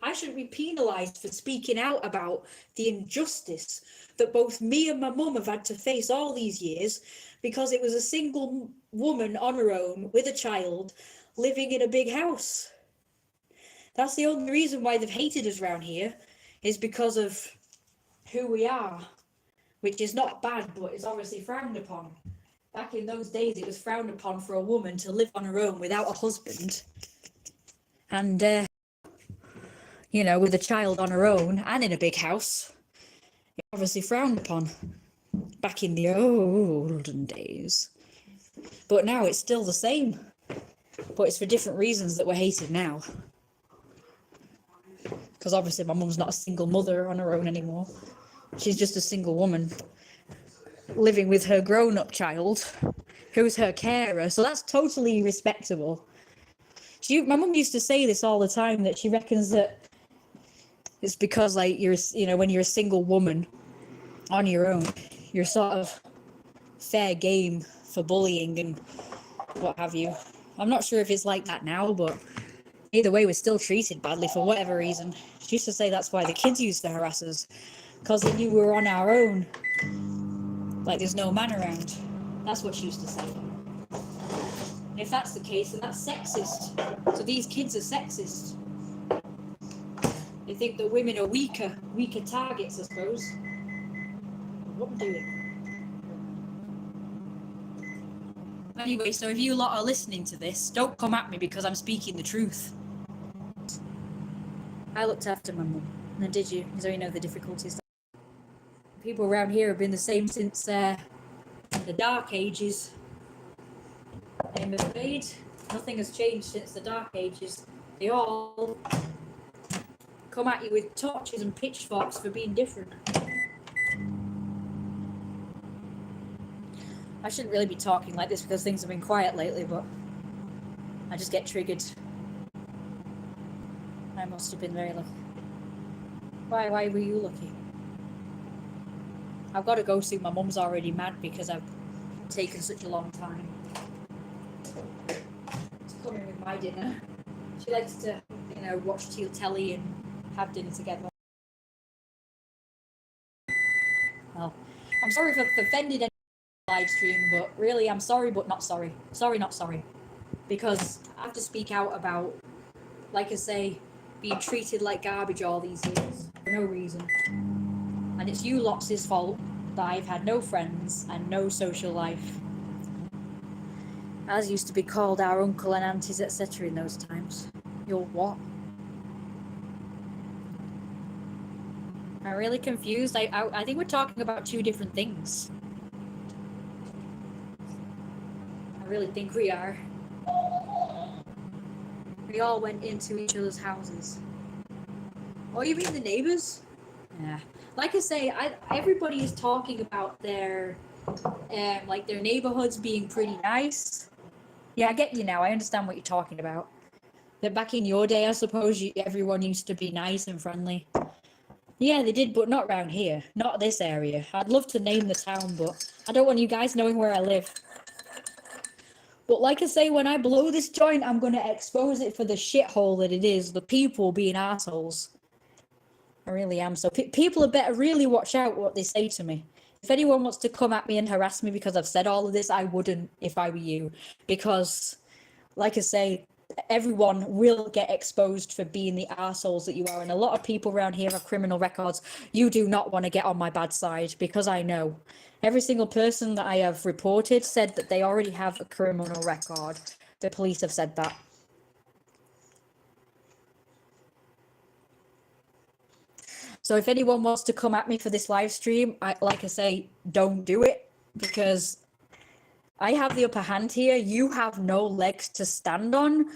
I shouldn't be penalised for speaking out about the injustice that both me and my mum have had to face all these years, because it was a single woman on her own with a child living in a big house. That's the only reason why they've hated us around here, is because of who we are, which is not bad, but it's obviously frowned upon. Back in those days, it was frowned upon for a woman to live on her own without a husband. And, with a child on her own and in a big house. It's obviously frowned upon back in the olden days. But now it's still the same. But it's for different reasons that we're hated now. Because obviously my mum's not a single mother on her own anymore. She's just a single woman living with her grown-up child, who's her carer, so that's totally respectable. My mum used to say this all the time, that she reckons that it's because, when you're a single woman on your own, you're sort of fair game for bullying and what have you. I'm not sure if it's like that now, but either way, we're still treated badly for whatever reason. She used to say that's why the kids used to harass us, because they knew we were on our own. Like there's no man around. That's what she used to say. And if that's the case, then that's sexist. So these kids are sexist. They think that women are weaker targets, I suppose. What I'm doing. Anyway, so if you lot are listening to this, don't come at me because I'm speaking the truth. I looked after my mum. Now, did you? So you know the difficulties. People around here have been the same since the Dark Ages. I'm afraid nothing has changed since the Dark Ages. They all come at you with torches and pitchforks for being different. I shouldn't really be talking like this because things have been quiet lately, but I just get triggered. I must have been very lucky. Why were you lucky? I've got to go soon. My mum's already mad because I've taken such a long time to come in with my dinner. She likes to you know, watch telly and have dinner together. Well, I'm sorry for offended any live stream, but really, I'm sorry, but not sorry. Sorry, not sorry. Because I have to speak out about, like I say, being treated like garbage all these years for no reason. And it's you lots' fault that I've had no friends and no social life. As used to be called our uncle and aunties, etc. in those times. You're what? I'm really confused. I think we're talking about two different things. I really think we are. We all went into each other's houses. Oh, you mean the neighbors? Yeah. Like I say, everybody is talking about their, like their neighborhoods being pretty nice. Yeah, I get you now. I understand what you're talking about. That back in your day, I suppose everyone used to be nice and friendly. Yeah, they did, but not around here. Not this area. I'd love to name the town, but I don't want you guys knowing where I live. But like I say, when I blow this joint, I'm going to expose it for the shithole that it is. The people being assholes. I really am. So people had better really watch out what they say to me. If anyone wants to come at me and harass me because I've said all of this, I wouldn't if I were you. Because, like I say, everyone will get exposed for being the assholes that you are. And a lot of people around here have criminal records. You do not want to get on my bad side, because I know. Every single person that I have reported said that they already have a criminal record. The police have said that. So if anyone wants to come at me for this live stream, like I say, don't do it, because I have the upper hand here. You have no legs to stand on.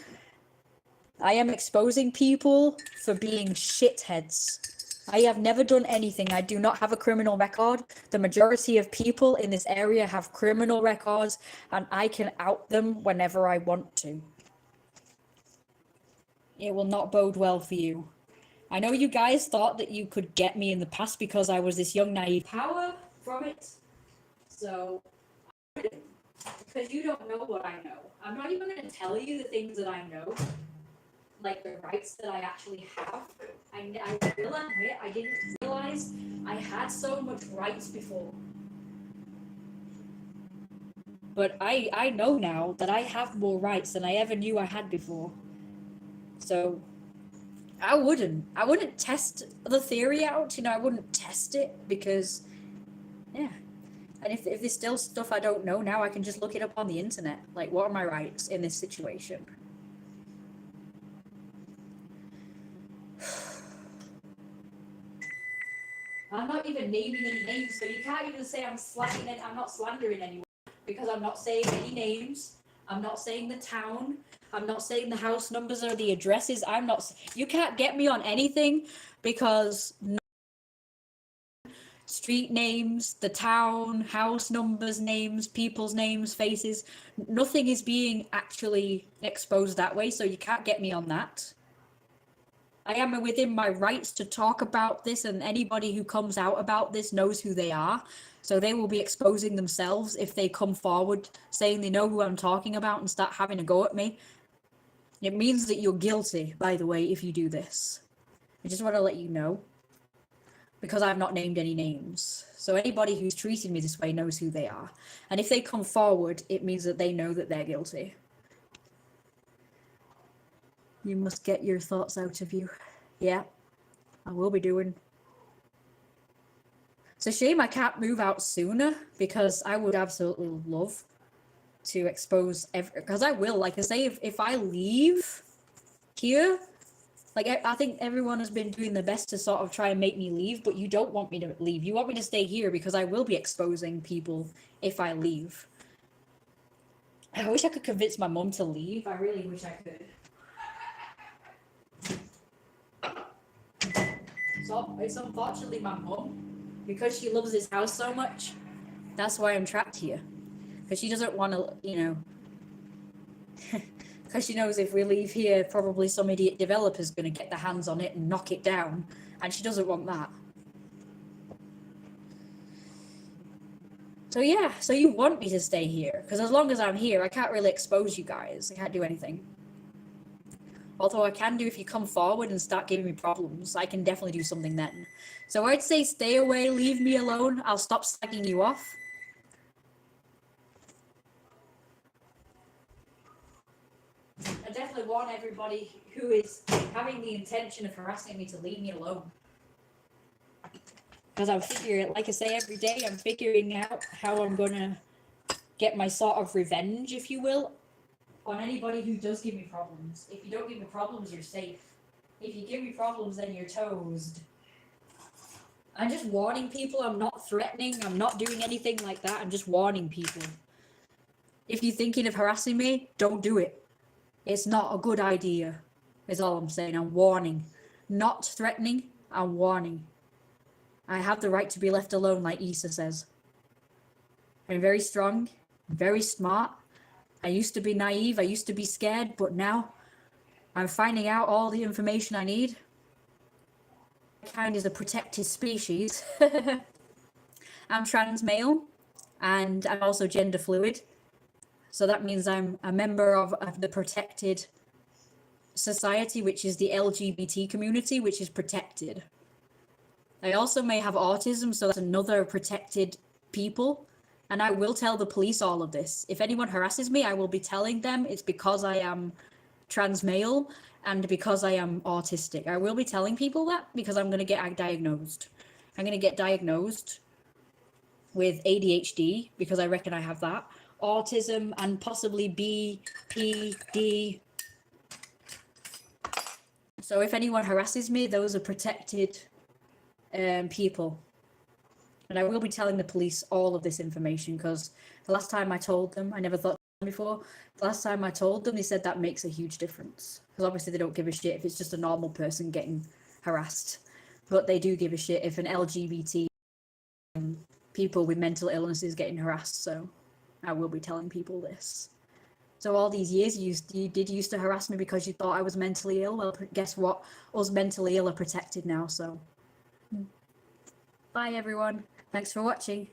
I am exposing people for being shitheads. I have never done anything. I do not have a criminal record. The majority of people in this area have criminal records, and I can out them whenever I want to. It will not bode well for you. I know you guys thought that you could get me in the past because I was this young, naive power from it. So, because you don't know what I know. I'm not even going to tell you the things that I know, like the rights that I actually have. I will admit I didn't realize I had so much rights before. But I know now that I have more rights than I ever knew I had before. So I wouldn't test the theory out, you know, I wouldn't test it because, yeah. And if there's still stuff I don't know now, I can just look it up on the internet. Like, what are my rights in this situation? I'm not even naming any names, so you can't even say I'm not slandering anyone, because I'm not saying any names. I'm not saying the town. I'm not saying the house numbers or the addresses. You can't get me on anything, because street names, the town, house numbers, names, people's names, faces, nothing is being actually exposed that way, so you can't get me on that. I am within my rights to talk about this, and anybody who comes out about this knows who they are. So they will be exposing themselves if they come forward saying they know who I'm talking about and start having a go at me. It means that you're guilty, by the way, if you do this. I just want to let you know, because I've not named any names. So anybody who's treating me this way knows who they are. And if they come forward, it means that they know that they're guilty. You must get your thoughts out of you. Yeah, I will be doing. It's a shame I can't move out sooner, because I would absolutely love to expose because I will, like I say, if I leave here, like I think everyone has been doing their best to sort of try and make me leave, but you don't want me to leave. You want me to stay here because I will be exposing people if I leave. I wish I could convince my mum to leave. I really wish I could. So it's unfortunately my mum, because she loves this house so much. That's why I'm trapped here, because she doesn't want to, you know, because she knows if we leave here, probably some idiot developer's going to get their hands on it and knock it down, and she doesn't want that. So yeah, so you want me to stay here, because as long as I'm here, I can't really expose you guys. I can't do anything. Although I can do if you come forward and start giving me problems, I can definitely do something then. So I'd say stay away, leave me alone. I'll stop slagging you off. I definitely want everybody who is having the intention of harassing me to leave me alone. Because I'm figuring, like I say every day, I'm figuring out how I'm gonna get my sort of revenge, if you will, on anybody who does give me problems. If you don't give me problems, you're safe. If you give me problems, then you're toast. I'm just warning people. I'm not threatening. I'm not doing anything like that. I'm just warning people. If you're thinking of harassing me, don't do it. It's not a good idea, is all I'm saying. I'm warning. Not threatening, I'm warning. I have the right to be left alone, like Issa says. I'm very strong, very smart. I used to be naive, I used to be scared, but now I'm finding out all the information I need. Mankind is a protected species. I'm trans male, and I'm also gender fluid. So that means I'm a member of the protected society, which is the LGBT community, which is protected. I also may have autism, so that's another protected people. And I will tell the police all of this. If anyone harasses me, I will be telling them it's because I am trans male and because I am autistic. I will be telling people that because I'm going to get diagnosed. I'm going to get diagnosed with ADHD because I reckon I have that. Autism and possibly BPD. So if anyone harasses me, those are protected people. And I will be telling the police all of this information because the last time I told them, I never thought before, the last time I told them, they said that makes a huge difference. Because obviously they don't give a shit if it's just a normal person getting harassed. But they do give a shit if an LGBT people with mental illnesses getting harassed. So I will be telling people this. So all these years you did used to harass me because you thought I was mentally ill. Well, guess what? Us mentally ill are protected now, so. Bye everyone. Thanks for watching.